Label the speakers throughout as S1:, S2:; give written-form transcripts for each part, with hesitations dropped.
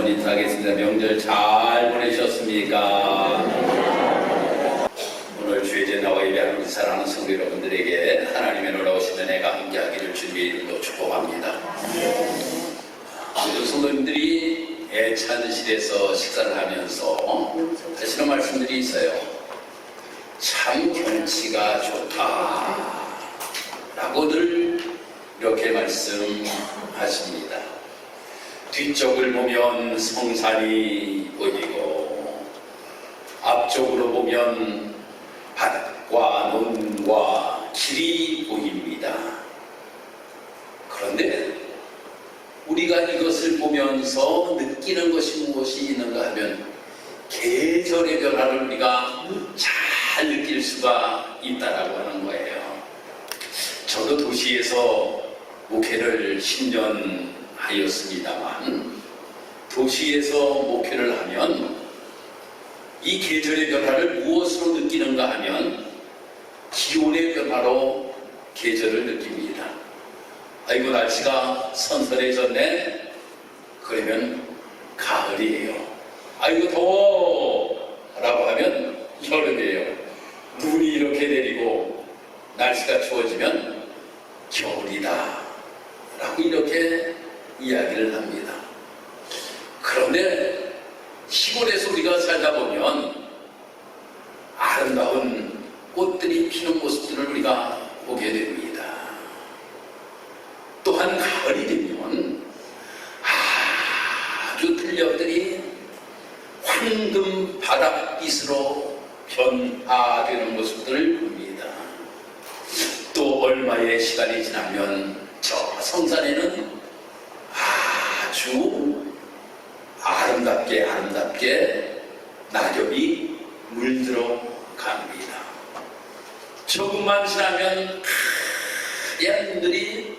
S1: 한번 인사하겠습니다. 명절 잘 보내셨습니까? 오늘 주의제 나와 예배하는 우리 사랑하는 성도 여러분들에게 하나님의 놀라우신 은혜가 함께하기를 주님의 이름으로 축복합니다. 모든 성도님들이 애찬실에서 식사를 하면서 하시는 말씀들이 있어요. 참 경치가 좋다 라고 늘 이렇게 말씀하십니다. 뒤쪽을 보면 성산이 보이고 앞쪽으로 보면 밭과 논과 길이 보입니다. 그런데 우리가 이것을 보면서 느끼는 것이 무엇이 있는가 하면 계절의 변화를 우리가 잘 느낄 수가 있다라고 하는 거예요. 저도 도시에서 목회를 10년 하였습니다만 도시에서 목회를 하면 이 계절의 변화를 무엇으로 느끼는가 하면 기온의 변화로 계절을 느낍니다. 아이고 날씨가 선선해졌네. 그러면 가을이에요. 아이고 더워 라고 하면 여름이에요. 눈이 이렇게 내리고 날씨가 추워지면 겨울이다 라고 이렇게 이야기를 합니다. 그런데 시골에서 우리가 살다 보면 아름다운 꽃들이 피는 모습들을 우리가 보게 됩니다. 또한 가을이 되면 아주 들녘들이 황금 바닥빛으로 변화되는 모습들을 봅니다. 또 얼마의 시간이 지나면 저 성산에는 아주 아름답게 낙엽이 물들어 갑니다. 조금만 지나면 하얀 눈들이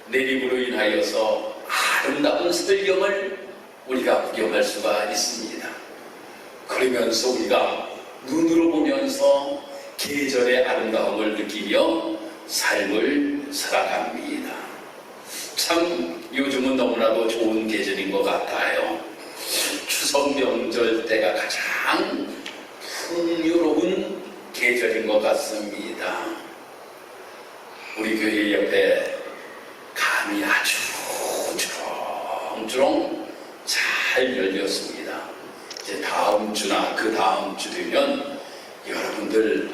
S1: 내림으로 인하여서 아름다운 설경을 우리가 구경할 수가 있습니다. 그러면서 우리가 눈으로 보면서 계절의 아름다움을 느끼며 삶을 살아갑니다. 참 요즘은 너무나도 좋은 계절인 것 같아요. 추석 명절 때가 가장 풍요로운 계절인 것 같습니다. 우리 교회 옆에 감이 아주 주렁주렁 잘 열렸습니다. 이제 다음 주나 그 다음 주 되면 여러분들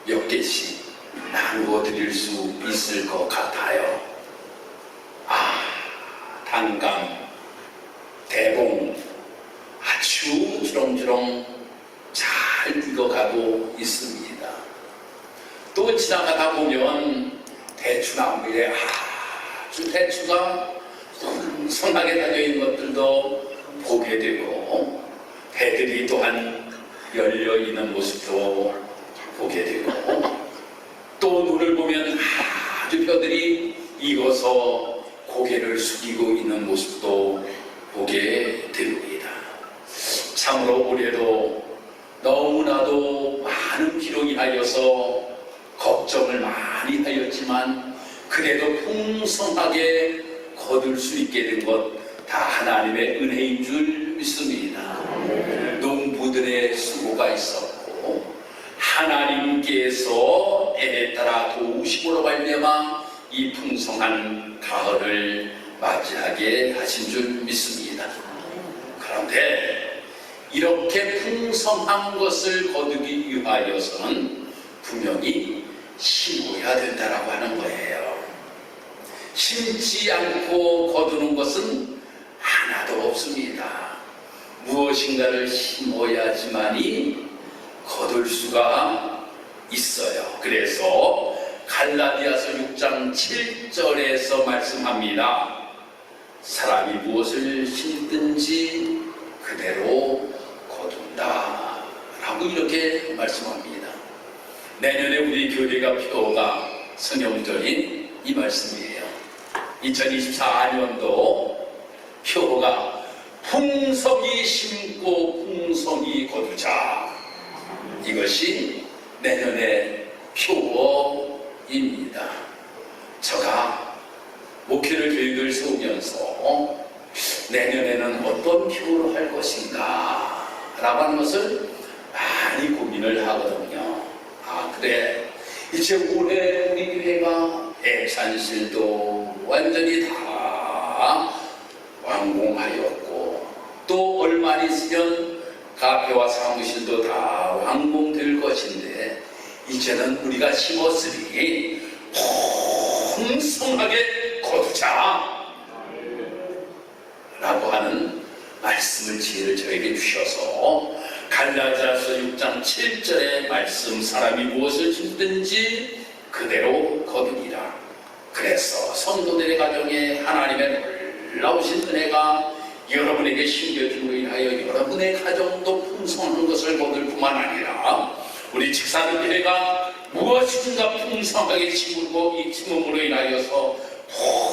S1: 몇 개씩 나누어 드릴 수 있을 것 같아요. 단감, 대봉 아주 주렁주렁 잘 익어가고 있습니다. 또 지나가다 보면 대추나무에 아주 대추가 성하게 달려있는 것들도 보게 되고 배들이 또한 열려있는 모습도 보게 되고 또 눈을 보면 아주 벼들이 익어서 고개를 숙이고 있는 모습도 보게 됩니다. 참으로 올해도 너무나도 많은 비로 인하여서 걱정을 많이 하였지만 그래도 풍성하게 거둘 수 있게 된 것 다 하나님의 은혜인 줄 믿습니다. 농부들의 수고가 있었고 하나님께서 때에 따라 도우심으로 말미암아 이 풍성한 가을을 맞이하게 하신 줄 믿습니다. 그런데 이렇게 풍성한 것을 거두기 위하여서는 분명히 심어야 된다라고 하는 거예요. 심지 않고 거두는 것은 하나도 없습니다. 무엇인가를 심어야지만이 거둘 수가 있어요. 그래서 갈라디아서 6장 7절에서 말씀합니다. 사람이 무엇을 심든지 그대로 거둔다 라고 이렇게 말씀합니다. 내년에 우리 교회가 표어가 성령절인 이 말씀이에요. 2024년도 표어가 풍성히 심고 풍성히 거두자. 이것이 내년의 표어입니다. 제가 목회를 계획을 세우면서 내년에는 어떤 피부로 할 것인가 라고 하는 것을 많이 고민을 하거든요. 아, 그래, 이제 올해 우리 교회가 애산실도 완전히 다 완공하였고, 또 얼마 있으면 카페와 사무실도 다 완공될 것인데, 이제는 우리가 심었으니 풍성하게 거두자 라고 하는 말씀을, 지혜를 저에게 주셔서 갈라디아서 6장 7절의 말씀, 사람이 무엇을 심든지 그대로 거두리라. 그래서 성도들의 가정에 하나님의 놀라우신 은혜가 여러분에게 심겨짐으로 인하여 여러분의 가정도 풍성한 것을 거둘 뿐만 아니라 우리 직사교회가 무엇인가 풍성하게 심고 이 심음으로 인하여서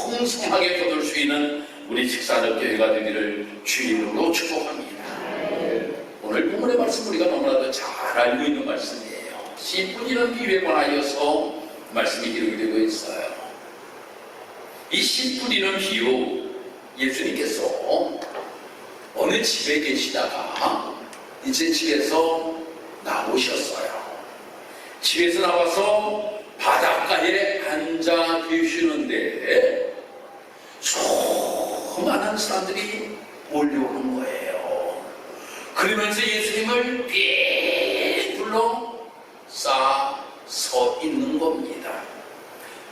S1: 풍성하게 거둘 수 있는 우리 직사교회가 되기를 주님으로 축복합니다. 오늘 본문의 말씀 우리가 너무나도 잘 알고 있는 말씀이에요. 씨 뿌리는 비유에 관하여서 말씀이 기록이 되고 있어요. 이 씨 뿌리는 비유, 예수님께서 어느 집에 계시다가 이제 집에서 나오셨어요. 집에서 나와서 바닷가에 앉아 계시는데 수많은 사람들이 몰려오는 거예요. 그러면서 예수님을 삥 둘러 쌓아 서 있는 겁니다.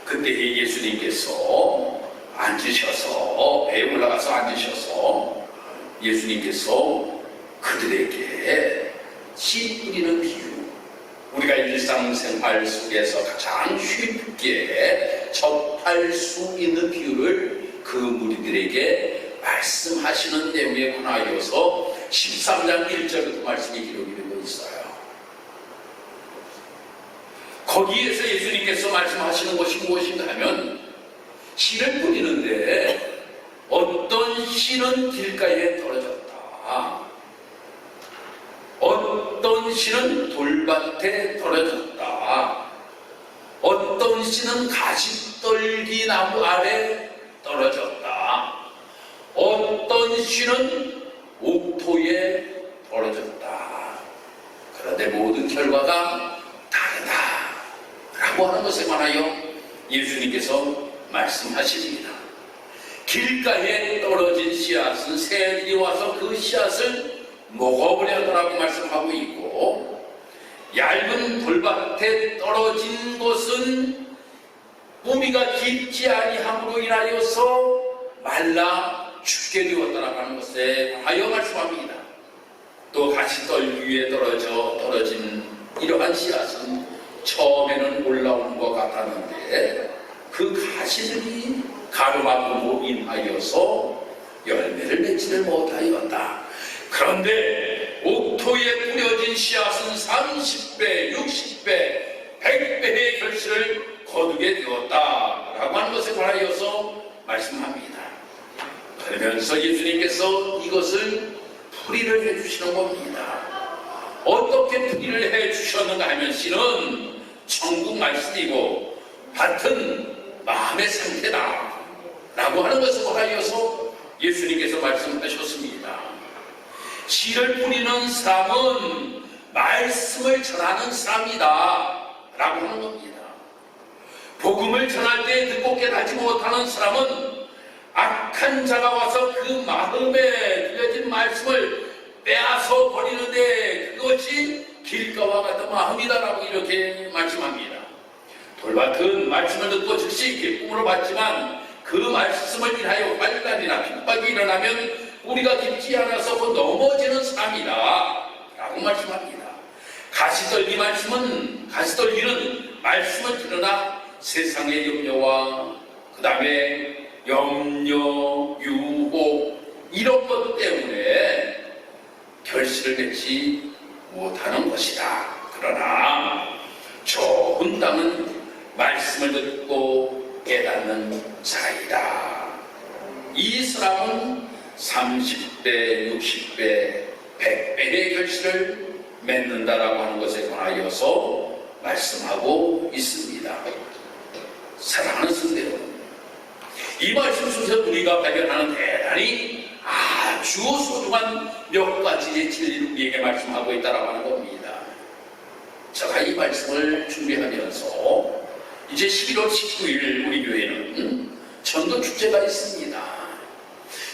S1: 그때 예수님께서 앉으셔서, 배에 올라가서 앉으셔서 예수님께서 그들에게 씨 뿌리는 비유, 우리가 일상생활 속에서 가장 쉽게 접할 수 있는 비유를 그 무리들에게 말씀하시는 내용에 관하여서 13장 1절부터 말씀이 기록이 되고 있어요. 거기에서 예수님께서 말씀하시는 것이 무엇인가 하면, 씨를 뿌리는데 어떤 씨는 길가에 떨어졌다, 어떤 씨는 돌밭에 떨어졌다, 어떤 씨는 가시떨기 나무 아래 떨어졌다, 어떤 씨는 옥토에 떨어졌다. 그런데 모든 결과가 다르다 라고 하는 것에 관하여 예수님께서 말씀하십니다. 길가에 떨어진 씨앗은 새들이 와서 그 씨앗을 먹어버렸다라고 말씀하고 있고, 얇은 돌밭에 떨어진 것은 뿌리가 깊지 아니함으로 인하여서 말라 죽게 되었다라고 하는 것에 하여 말씀합니다. 또 가시떨기 위에 떨어진 이러한 씨앗은 처음에는 올라오는 것 같았는데 그 가시들이 가로막음으로 인하여서 열매를 맺지를 못하였다. 그런데 옥토에 뿌려진 씨앗은 30배, 60배, 100배의 결실을 거두게 되었다라고 하는 것에 관하여서 말씀합니다. 그러면서 예수님께서 이것을 풀이를 해주시는 겁니다. 어떻게 풀이를 해주셨는가 하면, 씨는 천국 말씀이고 밭은 마음의 상태다 라고 하는 것에 관하여서 예수님께서 말씀하셨습니다. 씨를 뿌리는 사람은 말씀을 전하는 사람이다 라고 하는 겁니다. 복음을 전할 때 듣고 깨닫지 못하는 사람은 악한 자가 와서 그 마음에 들려진 말씀을 빼앗아 버리는데 그것이 길가와 같은 마음이다라고 이렇게 말씀합니다. 돌밭은 말씀을 듣고 즉시 기쁨으로 받지만 그 말씀을 인하여 환난이나 핍박이 일어나면 우리가 깊지 않아서 넘어지는 사람이다 라고 말씀합니다. 가시떨기는 말씀을 들으나 세상의 염려와 그 다음에 염려, 유혹 이런 것 때문에 결실을 맺지 못하는 것이다. 그러나 좋은 땅은 말씀을 듣고 깨닫는 자이다. 이 사람은 30배, 60배, 100배의 결실을 맺는다라고 하는 것에 관하여서 말씀하고 있습니다. 사랑하는 성도 여러분, 이 말씀 속에서 우리가 발견하는 대단히 아주 소중한 몇 가지의 진리를 우리에게 말씀하고 있다라고 하는 겁니다. 제가 이 말씀을 준비하면서 이제 11월 19일 우리 교회는 전도 축제가 있습니다.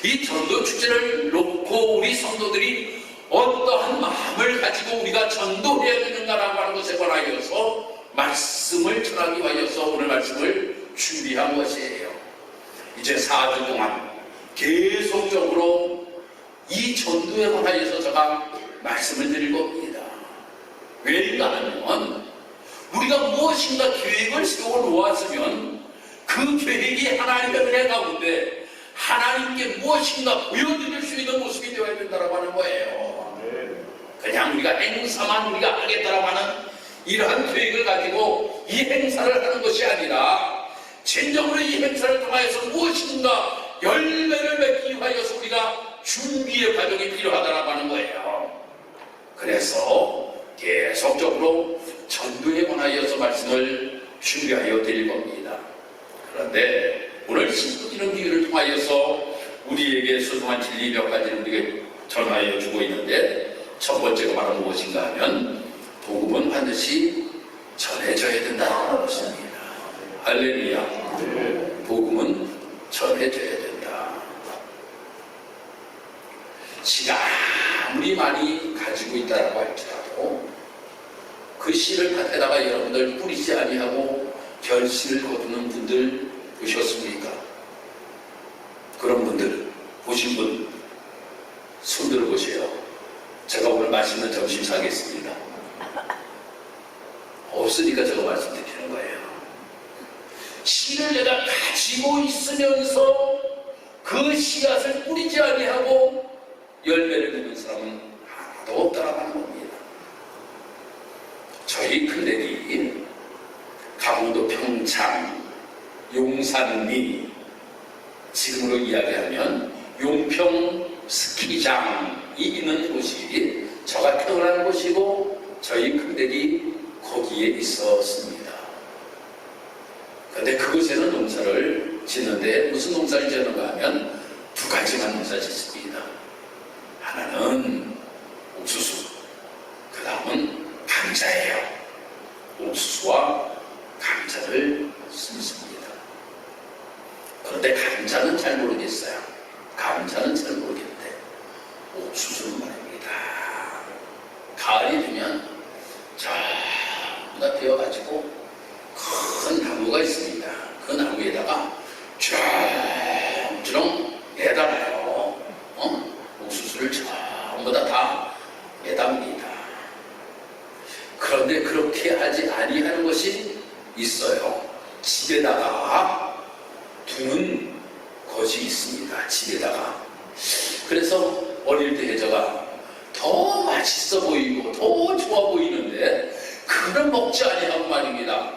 S1: 이 전도 축제를 놓고 우리 성도들이 어떠한 마음을 가지고 우리가 전도해야 되는가라고 하는 것에 관하여서 말씀을 전하기 위하여서 오늘 말씀을 준비한 것이에요. 이제 4주 동안 계속적으로 이 전도에 관하여서 제가 말씀을 드릴 겁니다. 왜인가 하면 우리가 무엇인가 계획을 세워 놓았으면 그 계획이 하나님의 은혜 가운데 하나님께 무엇인가 보여드릴 수 있는 모습이 되어야 된다고 하는 거예요. 그냥 우리가 행사만 우리가 하겠다라고 하는 이러한 계획을 가지고 이 행사를 하는 것이 아니라 진정으로 이 행사를 통하여서 무엇인가 열매를 맺기 위하여서 우리가 준비의 과정이 필요하다라고 하는 거예요. 그래서 계속적으로 전도에 관하여서 말씀을 준비하여 드릴 겁니다. 그런데 오늘 신부지는 기회를 통하여서 우리에게 소중한 진리 몇 가지를 우리에게 전하여 주고 있는데 첫 번째가 바로 무엇인가 하면 복음은 반드시 전해져야 된다는 것입니다. 할렐루야. 복음은 전해져야 된다. 씨가 아무리 많이 가지고 있다라고 할지라도 그 씨를 밭에다가 여러분들 뿌리지 아니하고 결실을 거두는 분들 보셨습니까? 그런 분들 보신 분 손 들어보세요. 제가 오늘 맛있는 점심 사겠습니다. 없으니까 제가 말씀드리는 거예요. 씨를 내가 가지고 있으면서 그 씨앗을 뿌리지 아니하고 열매를 맺는 사람은 하나도 없다라고 하는 겁니다. 저희 큰데기 강원도 평창 용산리 지금으로 이야기하면 용평 스키장이 있는 곳이 저가 태어난 곳이고 저희 큰데기 거기에 있었습니다. 그런데 그곳에는 농사를 짓는데 무슨 농사를 짓는가 하면 두 가지만 농사 짓습니다. 하나는 옥수수, 그 다음은 감자예요. 옥수수와 감자를 심습니다. 그런데 감자는 잘 모르겠어요. 감자는 잘 모르겠는데 옥수수는 말입니다. 가을이 되면 전부 다 되어가지고 큰 나무가 있습니다. 그 나무에다가 쫙 매달아요. 옥수수를 전부 다 매답니다. 그런데 그렇게 하지 아니하는 것이 있어요. 집에다가 두는 것이 있습니다. 집에다가. 그래서 어릴 때 제가 더 맛있어 보이고 더 좋아 보이는데 그걸 먹지 아니하고 말입니다.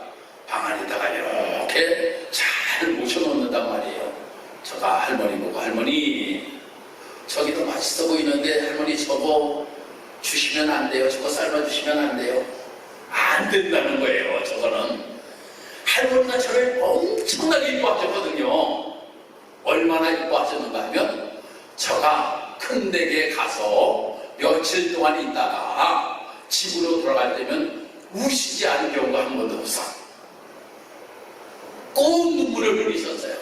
S1: 방 안에다가 이렇게 잘 모셔놓는단 말이에요. 제가 할머니 보고 할머니 저기 더 맛있어 보이는데 할머니 저거 주시면 안 돼요. 저거 삶아주시면 안 돼요. 안 된다는 거예요. 저거는 할머니가 저를 엄청나게 이뻐하셨거든요. 얼마나 이뻐하셨는가 하면 저가 큰 댁에 가서 며칠 동안 있다가 집으로 돌아갈 때면 우시지 않은 경우가 한 번도 없어. 꼭 눈물을 흘리셨어요.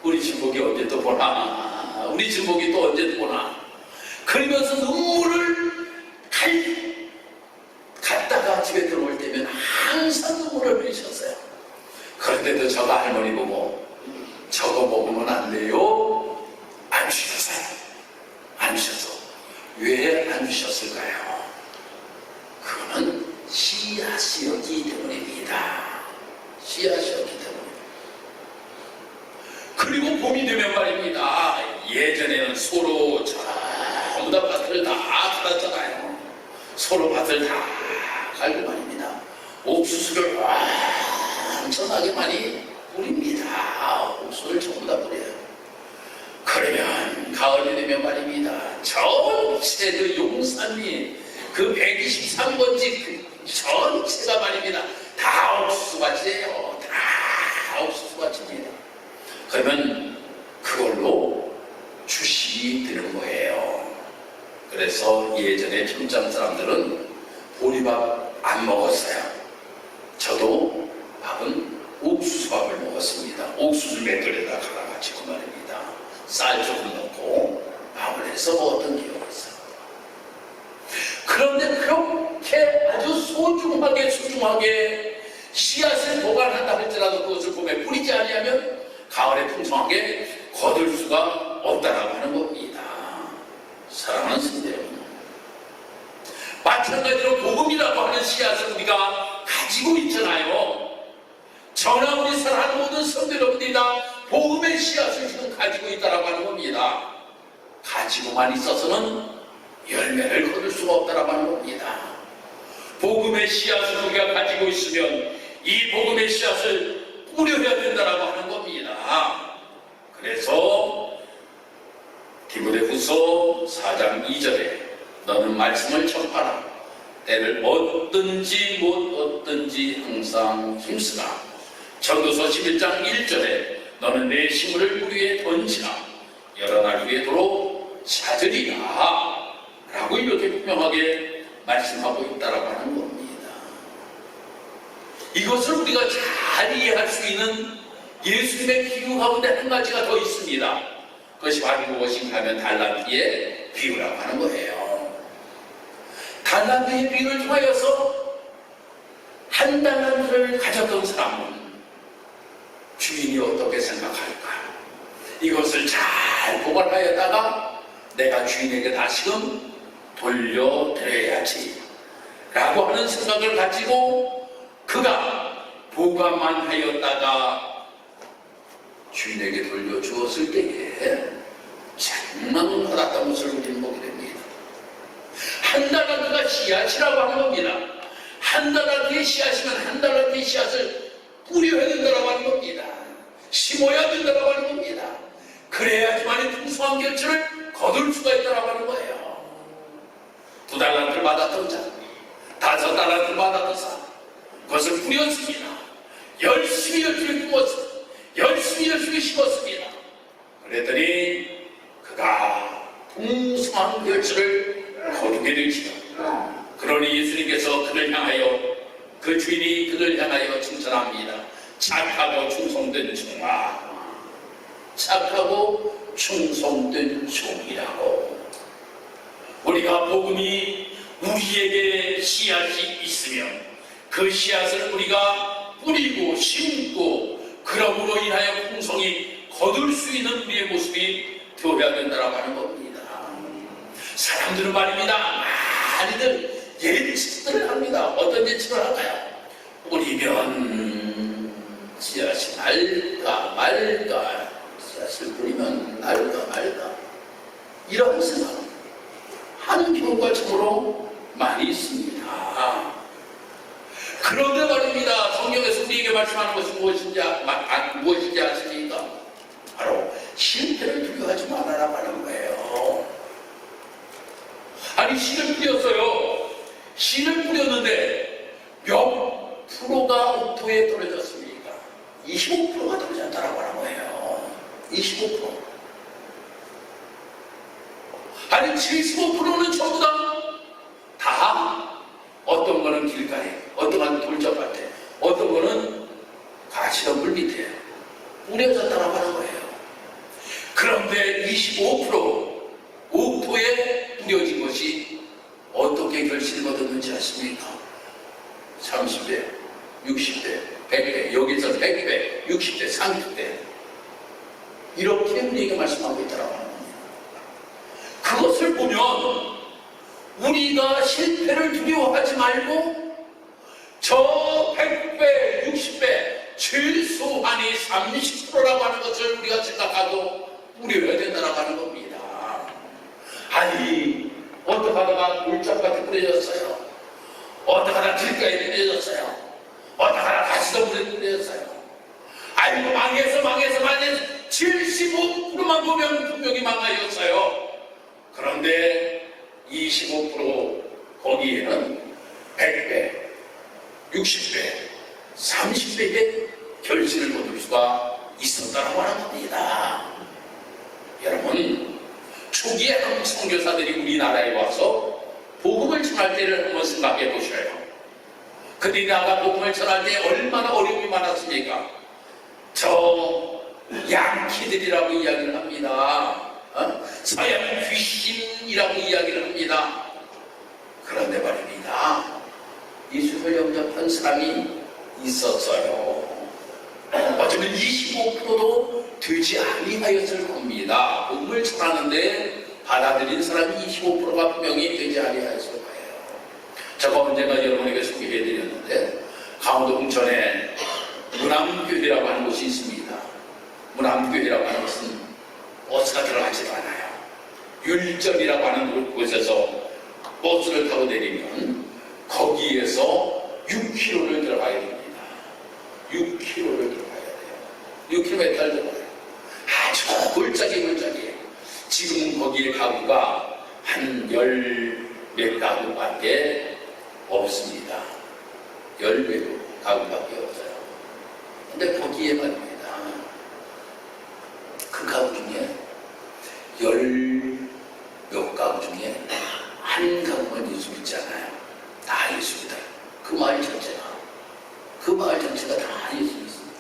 S1: 우리 진복이 언제 또 보나, 우리 진복이 또 언제 또 보나 그러면서 눈물을 갔다가 집에 들어올 때면 항상 눈물을 흘리셨어요. 그런데도 저가 할머니 보고 저거 먹으면 안 돼요? 안 주셨어요. 안 주셔서 왜 안 주셨을까요? 그거는 씨앗이었기 때문입니다. 씨앗이었기 때문에. 그리고 봄이 되면 말입니다. 예전에는 소로 전부 다 밭을 다 갈았잖아요. 소로 밭을 다 갈고 말입니다. 옥수수를 엄청나게 많이 뿌립니다. 옥수수를 전부 다 뿌려요. 그러면 가을이 되면 말입니다. 전체 그 용산리 그 123번지 그 전체가 말입니다. 다 옥수수밭이에요. 다 옥수수밭입니다. 그러면 그걸로 주식이 되는 거예요. 그래서 예전에 평장 사람들은 보리밥 안 먹었어요. 저도 밥은 옥수수밥을 먹었습니다. 옥수수 맷돌에다 갈아가지고 말입니다. 쌀 조금 넣고 밥을 해서 먹었던 기억이 있어요. 그런데 그렇게 아주 소중하게 씨앗을 보관한다 할지라도 그것을 봄에 뿌리지 아니하면 가을에 풍성하게 거둘 수가 없다라고 하는 겁니다. 사랑하는 성도 여러분, 마찬가지로 복음이라고 하는 씨앗을 우리가 가지고 있잖아요. 저나 우리 사랑하는 모든 성도 여러분들이 다 복음의 씨앗을 지금 가지고 있다라고 하는 겁니다. 가지고만 있어서는 열매를 거둘 수가 없다라고 하는 겁니다. 복음의 씨앗을 우리가 가지고 있으면 이 복음의 씨앗을 뿌려야 된다라고 하는 겁니다. 그래서 디모데후서 4장 2절에 너는 말씀을 전파라. 때를 얻든지 못 얻든지 항상 힘쓰라. 전도서 11장 1절에 너는 내 식물을 물 위에 던지라. 여러 날 위에 도로 찾으리라. 라고 이렇게 분명하게 말씀하고 있다라고 하는 겁니다. 이것을 우리가 잘 이해할 수 있는 예수님의 비유 가운데 한 가지가 더 있습니다. 그것이 바로 무엇인가 하면 달란트의 비유라고 하는 거예요. 달란트의 비유를 통하여서 한 달란트를 가졌던 사람은 주인이 어떻게 생각할까? 이것을 잘 보관하였다가 내가 주인에게 다시금 돌려드려야지 라고 하는 생각을 가지고 그가 보관만 하였다가 주인에게 돌려주었을 때에 장난을 받았던 것을 우리는 보게 됩니다. 한 달란트가 씨앗이라고 하는 겁니다. 한 달란트의 씨앗이면 한 달란트의 씨앗을 뿌려야 된다고 하는 겁니다. 심어야 된다고 하는 겁니다. 그래야지만 풍성한 결실을 거둘 수가 있다고 하는 거예요. 2달란트를 받았던 자, 5달란트를 받았던 사람, 그것을 뿌렸습니다. 열심히 품었습니다. 열심히 심었습니다. 그랬더니 그가 풍성한 결실을 거두게 되지요. 그러니 예수님께서 그를 향하여, 그 주인이 그를 향하여 칭찬합니다. 착하고 충성된 종아, 착하고 충성된 종이라고. 우리가 복음이 우리에게 씨앗이 있으면 그 씨앗을 우리가 뿌리고 심고 그럼으로 인하여 풍성이 거둘 수 있는 우리의 모습이 되어야 된다고 하는 겁니다. 사람들은 말입니다, 많이들 예측들을 합니다. 어떤 예측을 할까요? 뿌리면 씨앗이 날까 말까, 씨앗을 뿌리면 날까 말까, 이런 생각 하는 경우가 참으로 많이 있습니다. 그런데 말입니다, 성경에서 우리에게 말씀하는 것이 무엇인지 아십니까? 바로 실패를 두려워하지 말아라 하는 거예요. 아니, 씨를 뿌렸어요. 씨를 뿌렸는데 몇 프로가 옥토에 떨어졌습니까? 25%가 떨어졌다라고 하는 거예요. 25%. 아니, 75%는 전부 다 어떤 거는 길가에, 어떤 거는 돌짝밭에, 어떤 거는 가시덤불 밑에 뿌려졌다고 하는 거예요. 그런데 25% 옥토에 뿌려진 것이 어떻게 결실을 거뒀는지 아십니까? 30배, 60배, 100배, 여기서 100배, 60배, 30배, 이렇게 우리에게 말씀하고 있다고 하는 겁니다. 그것을 보면 우리가 실패를 두려워하지 말고 저 100배, 60배, 최소한이 30%라고 하는 것을 우리가 생각하고 뿌려야 된다고 하는 겁니다. 아니, 어떻게 하다가 물짝밭에 뿌려졌어요? 어떻게 하다가 길가에 뿌려졌어요? 어떻게 하다가 가시덤불에 뿌려졌어요? 아이고, 망해서 75%만 보면 분명히 망하였어요. 그런데 25% 거기에는 100배, 60배, 30배의 결실을 거둘 수가 있었다고 하는 겁니다. 여러분, 초기에 한국 선교사들이 우리나라에 와서 복음을 전할 때를 한번 생각해 보셔요. 그들이 나가 복음을 전할 때 얼마나 어려움이 많았습니까? 저 양키들이라고 이야기를 합니다. 서양 귀신이라고 이야기를 합니다. 그런데 말입니다, 예수를 영접한 사람이 있었어요. 어쩌면 25%도 되지 아니하였을 겁니다. 복음을 전하는데 받아들인 사람이 25%가 분명히 되지 아니하였을 거예요. 제가 언젠가 여러분에게 소개해드렸는데, 강원도 홍천에 문암교회라고 하는 곳이 있습니다. 문암교회라고 하는 것은 버스가 들어가지도 않아요. 율전이라고 하는 곳에서 버스를 타고 내리면 거기에서 6km를 들어가야 됩니다. 6km를 들어가야 돼요. 6km를 들어가요. 아주 골짜기예요. 지금은 거기에 가구가 한 10몇 가구밖에 없습니다. 10몇 가구밖에 없어요. 근데 거기에 말입니다, 그 가구 중에 10몇 가구 중에 한 가구만 예수 믿지 않아요. 다 예수 믿어요. 그 마을 전체가 다 예수 믿습니다.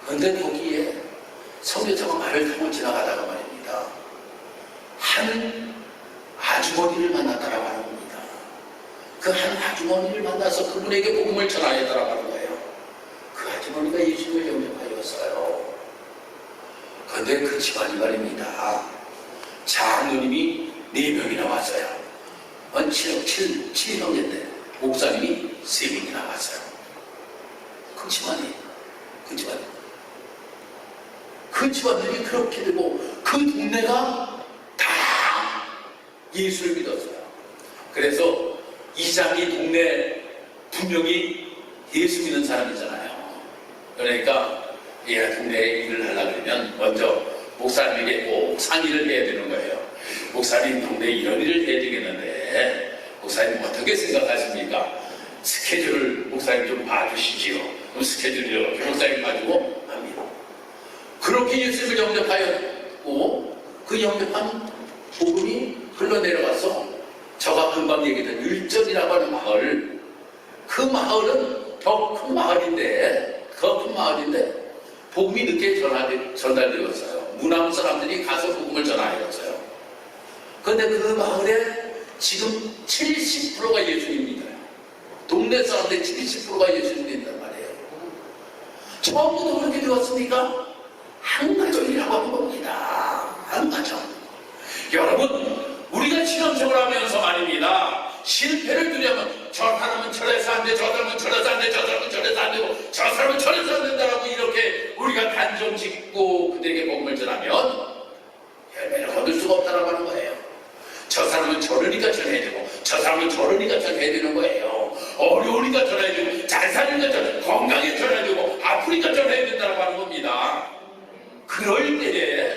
S1: 그런데 거기에 선교사가 말을 타고 지나가다가 말입니다, 한 아주머니를 만났다라고 하는 겁니다. 그 한 아주머니를 만나서 그분에게 복음을 전하였다라고 하는 거예요. 그 아주머니가 예수를 영접하였어요. 그런데 그 집안이 말입니다, 장로님이 4명이나 왔어요. 7형제인데 목사님이 3명이나 왔어요. 그 집안들이 그렇게 되고 그 동네가 다 예수를 믿었어요. 그래서 이장이 동네 분명히 예수 믿는 사람이잖아요. 그러니까 얘가 동네에 일을 하려고 그러면 먼저 목사님에게 꼭 상의를 해야 되는 거예요. 목사님, 동네에 이런 일을 해야 되겠는데 목사님 어떻게 생각하십니까? 스케줄을 목사님 좀 봐주시지요. 그럼 스케줄을 목사님 봐주고 합니다. 그렇게 예수를 영접하였고 그 영접한 복음이 흘러내려가서 저가 금방 얘기했던 율전이라고 하는 마을, 그 마을은 더 큰 마을인데 복음이 늦게 전달되었어요. 문암 사람들이 가서 복음을 전하였어요. 그런데 그 마을에 지금 70%가 예수님입니다. 동네 사람들 70%가 예수님이란 말이에요. 처음부터 그렇게 되었으니까 한가정이라고 하는 겁니다. 한가정. 여러분, 우리가 신앙생활 하면서 말입니다, 실패를 두려면 저 사람은 저래서 안 돼, 저 사람은 저래서 안 돼, 저 사람은 저래서 안 되고 저 사람은 저래서 안 된다라고 이렇게 우리가 단정 짓고 그들에게 복음을 전하면 열매를 거둘 수가 없다라고 하는 거예요. 저 사람은 저러니까 전해야 되고 저 사람은 저러니까 전해야 되는 거예요. 어려우니까 전해야 되고 잘 사니까 건강에 전해야 되고 아프니까 전해야 된다고 하는 겁니다. 그럴 때에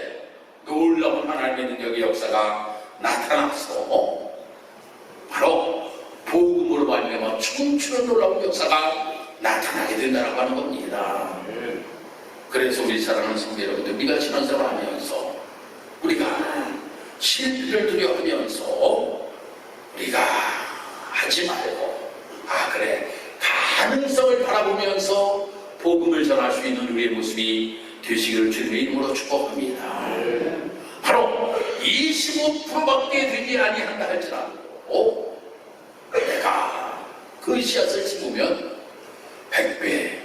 S1: 놀라운 하나님의 능력의 역사가 나타나서 바로 복음으로 말미암아 춤추는 놀라운 역사가 나타나게 된다고 하는 겁니다. 그래서 우리 사랑하는 성도 여러분들, 우리가 신앙생활 하면서 우리가 실패를 두려워하면서 우리가 하지 말고 그래, 가능성을 바라보면서 복음을 전할 수 있는 우리의 모습이 되시기를 주님의 이름으로 축복합니다. 바로 25%밖에 되지 아니한다 할지라도 내가 그 씨앗을 심으면 100배,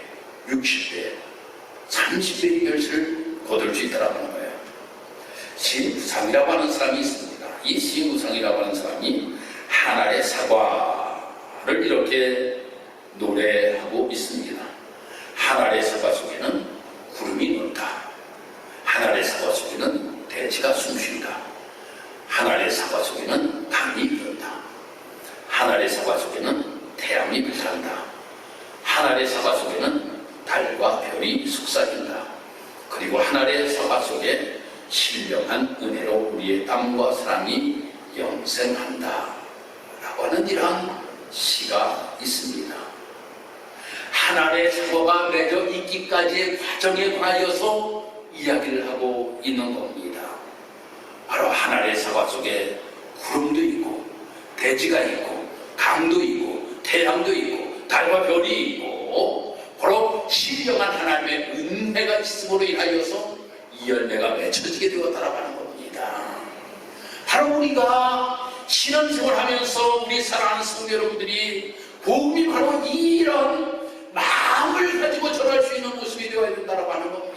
S1: 60배, 30배의 결실을 거둘 수 있다는 거예요. 신우상이라고 하는 사람이 있습니다. 이 신우상이라고 하는 사람이 한 알의 사과를 이렇게 노래하고 있습니다. 한 알의 사과 속에는 구름이 논다. 한 알의 사과 속에는 대지가 숨쉰다. 한 알의 사과 속에는 강이 흐른다. 한 알의 사과 속에는 태양이 빛난다. 한 알의 사과 속에는 달과 별이 속삭인다. 그리고 한 알의 사과 속에 신령한 은혜로 우리의 땀과 사랑이 영생한다 라고 하는 이러한 시가 있습니다. 한 알의 사과가 맺어 있기까지의 과정에 관하여서 이야기를 하고 있는 겁니다. 사과 속에 구름도 있고 대지가 있고 강도 있고 태양도 있고 달과 별이 있고 바로 신령한 하나님의 은혜가 있음으로 인하여서 이 열매가 맺혀지게 되었다라고 하는 겁니다. 바로 우리가 신앙생활 하면서 우리 사랑하는 성도 여러분들이 복음이 바로 이런 마음을 가지고 전할 수 있는 모습이 되어야 된다고 하는 겁니다.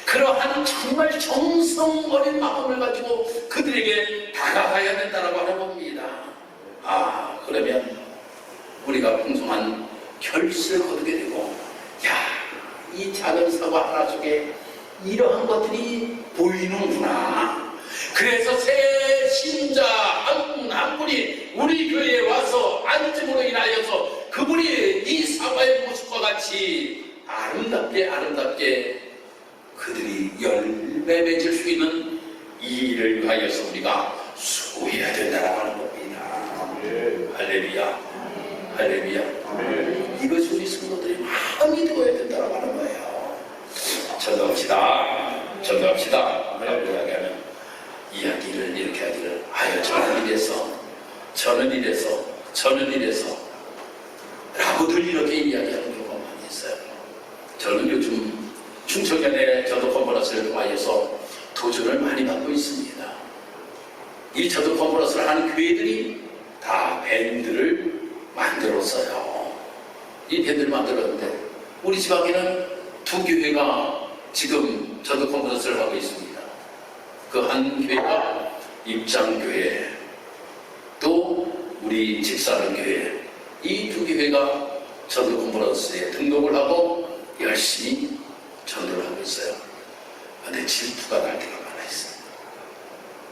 S1: 그러한 정말 정성 어린 마음을 가지고 그들에게 다가가야 된다고 하는 겁니다. 그러면 우리가 풍성한 결실을 거두게 되고, 이 작은 사과 하나 속에 이러한 것들이 보이는구나. 그래서 새 신자 한 분 한 분이 우리 교회에 와서 앉음으로 인하여서 그분이 이 사과의 모습과 같이 아름답게 그들이 열매 맺을 수 있는 이 일을 위하여서 우리가 수고해야 된다고 하는 겁니다. 할렐루야, 할렐루야. 이것이 우리 성도들의 마음이 되어야 된다고 하는 거예요. 전도합시다. 이야기하면 이야기를 이렇게 하기를, 저는 이래서 라고들 이렇게 이야기하는 경우가 많이 있어요. 저는 요즘 충청년의 전도 컨퍼런스를 통하여서 도전을 많이 받고 있습니다. 이 전도 컨퍼런스를 하는 교회들이 다 밴드를 만들었어요. 이 밴드를 만들었는데 우리 지방에는 두 교회가 지금 전도 컨퍼런스를 하고 있습니다. 그 한 교회가 입장교회, 또 우리 집사는 교회, 이 두 교회가 전도 컨퍼런스에 등록을 하고 열심히 전도를 하고 있어요. 근데 질투가 날 때가 많아 있어요.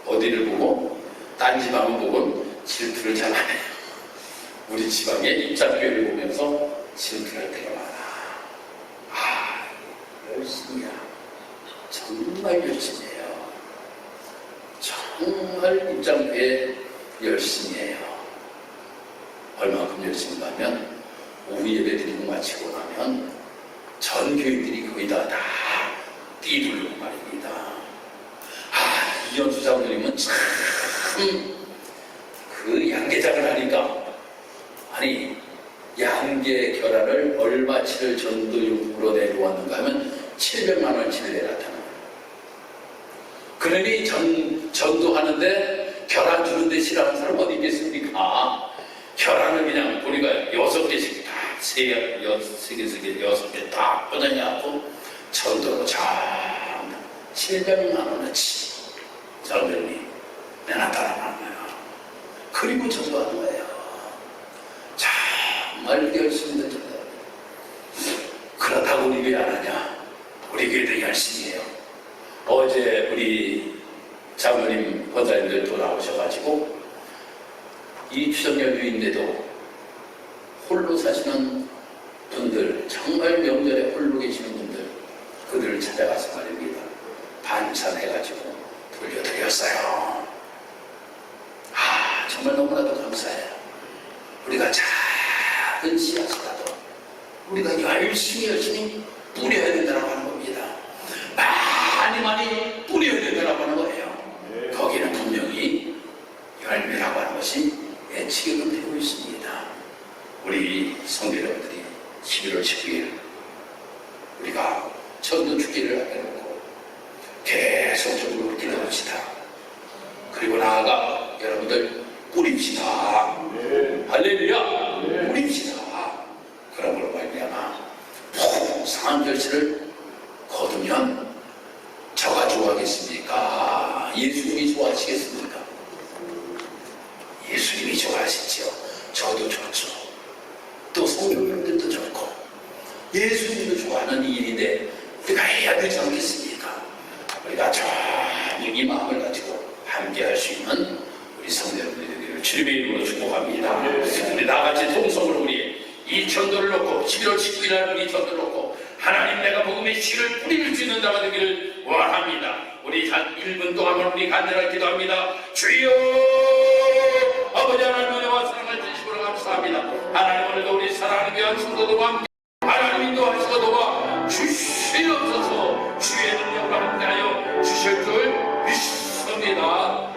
S1: 어디를 보고, 딴 지방을 보고 질투를 잘 안 해요. 우리 지방의 입장교회를 보면서 질투할 때가 많아. 열심이야. 정말 열심히 해요. 정말 입장교회 열심히 해요. 얼마큼 열심히 하면 오후 예배 드리고 마치고 나면 전 교인들이 거의 다 뛰돌리고 말입니다. 이현수 장로님은 참 그 양계장을 하니까, 양계 결혼을 얼마치를 전도용으로 내놓았는가 하면 700만 원치를 내놨다는 거예요. 그러니 전도하는데 결혼 주는데 싫어하는 사람 어디 있겠습니까? 결혼을 그냥 보니까 6개씩 다, 6개 다 꽂아냐고 전도로 참 700만 원어치 장로님이 내놨다는 거예요. 그리고 전도하는 거예요. 정말 열심히 전도합니다. 그렇다고 우리 왜 안 하냐? 우리 교회도 열심히 해요. 어제 우리 장로님, 권사님들 또 나오셔가지고 이 추석 연휴인데도 홀로 사시는 분들, 정말 명절에 홀로 계시는 분들, 그들을 찾아가서 말입니다. 반찬해가지고 돌려드렸어요. 정말 너무나도 감사해요. 우리가 작은 씨앗이라도 우리가 열심히 뿌려야 된다고 하는 겁니다. 많이 뿌려야 된다고 하는 거예요. 거기는 분명히 열매라고 하는 것이 예측이 되고 있습니다. 우리 성도 여러분들이 11월 19일 우리가 전도 주기를 해놓고 계속적으로 기도합시다. 그리고 나아가 여러분들 뿌립시다. 할렐루야. 뿌립시다. 그러므로 말미암아 풍성한 결실을 거두면 저가 좋아하겠습니까? 예수님이 좋아하시겠습니까? 예수님이 좋아하시지요. 저도 좋죠. 또 성도님들도 좋고 예수님도 좋아하는 일인데 우리가 해야 되지 않겠습니까? 우리가 이 마음을 가지고 함께 할 수 있는 우리 성도 여러분들에게 주님의 이름으로 축복합니다. 우리 나같이 통성으로 우리 이 전도를 놓고 11월 19일 날 우리 전도를 놓고 하나님 내가 복음의 씨를 뿌릴 수 있는 자가 되기를 원합니다. 우리 한 1분 동안 우리 간절하게 기도합니다. 주여 아버지 하나님 은혜와 사랑을 진심으로 감사합니다. 하나님 오늘도 우리 사랑하는 귀한 성도들과 함께 하나님 인도하시고 도와 주시옵소서. 주의 능력과 함께하여 주실 줄 믿습니다.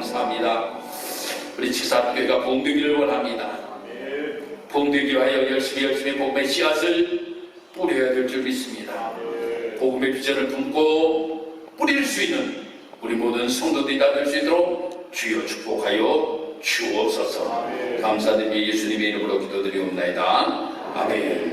S1: 감사합니다. 우리 지사교회가 봉되기를 원합니다. 봉되기 하여 열심히 복음의 씨앗을 뿌려야 될 줄 믿습니다. 복음의 비전을 품고 뿌릴 수 있는 우리 모든 성도들이 다 될 수 있도록 주여 축복하여 주옵소서. 감사드리며 예수님의 이름으로 기도드리옵나이다. 아멘.